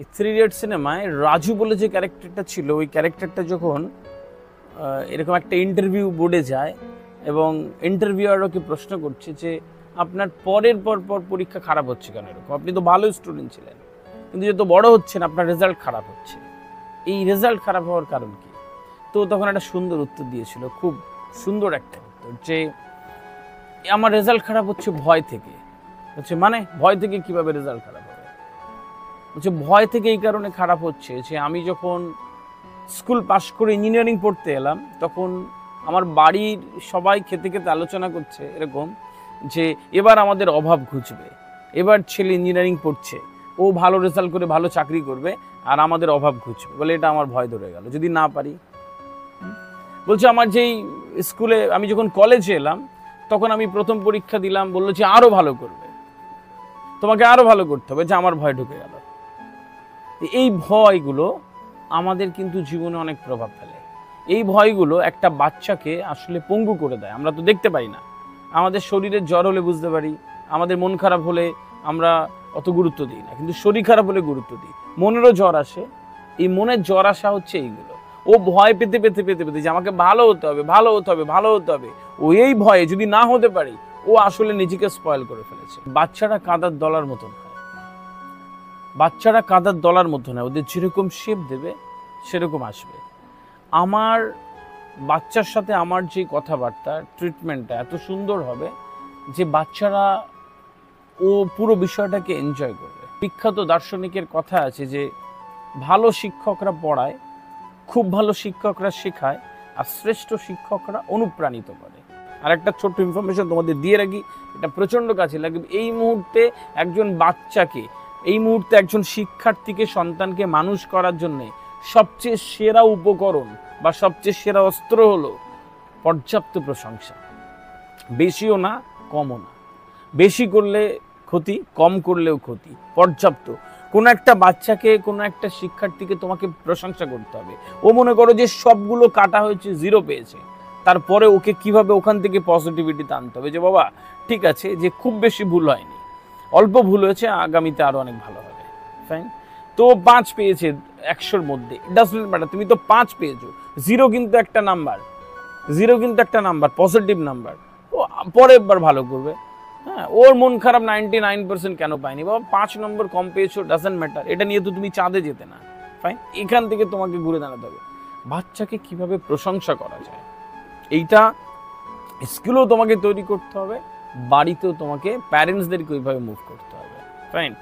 Three idiot সিনেমায় রাজু বলে যে ক্যারেক্টারটা ছিল, ওই ক্যারেক্টারটা যখন এরকম একটা ইন্টারভিউ বোর্ডে যায় এবং ইন্টারভিউয়ার ওকে প্রশ্ন করছে যে আপনার পরের পর পরীক্ষা খারাপ হচ্ছে কেন এরকম, আপনি তো ভালো স্টুডেন্ট ছিলেন কিন্তু যত বড় হচ্ছেন আপনার রেজাল্ট খারাপ হচ্ছে, এই রেজাল্ট খারাপ হওয়ার কারণ কি? তো তখন একটা সুন্দর উত্তর দিয়েছিল, খুব সুন্দর একটা উত্তর, যে আমার রেজাল্ট খারাপ হচ্ছে ভয় থেকে। হচ্ছে মানে ভয় থেকে কিভাবে রেজাল্ট খারাপ হবে? হচ্ছে ভয় থেকে এই কারণে খারাপ হচ্ছে যে আমি যখন স্কুল পাশ করে ইঞ্জিনিয়ারিং পড়তে এলাম তখন আমার বাড়ির সবাই খেতে খেতে আলোচনা করছে এরকম যে এবার আমাদের অভাব ঘুচবে, এবার ছেলে ইঞ্জিনিয়ারিং পড়ছে, ও ভালো রেজাল্ট করে ভালো চাকরি করবে আর আমাদের অভাব ঘুচবে বলে এটা আমার ভয় ধরে গেল যদি না পারি। বলছে আমার যেই স্কুলে আমি যখন কলেজে এলাম তখন আমি প্রথম পরীক্ষা দিলাম, বললো যে আরো ভালো করবে, তোমাকে আরো ভালো করতে হবে, যে আমার ভয় ঢুকে গেল। এই ভয়গুলো আমাদের কিন্তু জীবনে অনেক প্রভাব ফেলে। এই ভয়গুলো একটা বাচ্চাকে আসলে পঙ্গু করে দেয়। আমরা তো দেখতে পাই না, আমাদের শরীরের জ্বর হলে বুঝতে পারি, আমাদের মন খারাপ হলে আমরা অত গুরুত্ব দিই না, কিন্তু শরীর খারাপ হলে গুরুত্ব দিই। মনেরও জ্বর আসে, এই মনের জ্বর আসা হচ্ছে এইগুলো। ও ভয় পেতে পেতে পেতে পেতে যে আমাকে ভালো হতে হবে, ভালো হতে হবে, ভালো হতে হবে, ও এই ভয়ে যদি না হতে পারি ও আসলে নিজেকে স্পয়েল করে ফেলেছে। বাচ্চারা কাদার দলার মতন হয়, বাচ্চারা কাদার দলার মতো না, ওদের যেরকম শেপ দেবে সেরকম আসবে। আমার বাচ্চার সাথে আমার যে কথাবার্তা ট্রিটমেন্টটা এত সুন্দর হবে যে বাচ্চারা ও পুরো বিষয়টাকে এনজয় করবে। বিখ্যাত দার্শনিকের কথা আছে যে ভালো শিক্ষকরা পড়ায়, খুব ভালো শিক্ষকরা শেখায়, আর শ্রেষ্ঠ শিক্ষকরা অনুপ্রাণিত করে। আর একটা ছোট্ট ইনফরমেশন তোমাদের দিয়ে রাখি, এটা প্রচণ্ড কাছে লাগবে। এই মুহূর্তে একজন বাচ্চাকে, এই মুহূর্তে একজন শিক্ষার্থীকে, সন্তানকে মানুষ করার জন্য সবচেয়ে সেরা উপকরণ বা সবচেয়ে সেরা অস্ত্র হলো পর্যাপ্ত প্রশংসা। বেশিও না কমও না, বেশি করলে ক্ষতি, কম করলেও ক্ষতি, পর্যাপ্ত। কোনো একটা বাচ্চাকে, কোনো একটা শিক্ষার্থীকে তোমাকে প্রশংসা করতে হবে। ও মনে করো যে সবগুলো কাটা হয়েছে, 0 পেয়েছে, তারপরে ওকে কিভাবে ওখান থেকে পজিটিভিটিতে আনতে হবে যে বাবা ঠিক আছে, যে খুব বেশি ভুল হয়নি, অল্প ভুল হয়েছে, আগামীতে আরো অনেক ভালো হবে, ফাইন। তো 5 পেয়েছে 100-র মধ্যে, ডাজন্ট ম্যাটার, তুমি তো 5 পেয়েছো, 0 কিন্তু একটা নাম্বার, 0 কিন্তু একটা নাম্বার, পজিটিভ নাম্বার। ও পরের বার ভালো করবে। হ্যাঁ, ওর মন খারাপ 99% কেন পায়নি, বাবা 5 নম্বর কম পেয়েছো, ডাজন্ট ম্যাটার, এটা নিয়ে তো তুমি চাঁদে যেতে না, ফাইন। এখান থেকে তোমাকে ঘুরে দাঁড়াতে হবে। বাচ্চাকে কিভাবে প্রশংসা করা যায় এইটা স্কুলেও তোমাকে তৈরি করতে হবে, বাড়িতেও তোমাকে প্যারেন্টসদেরকে ওইভাবে মুভ করতে হবে, ফাইন।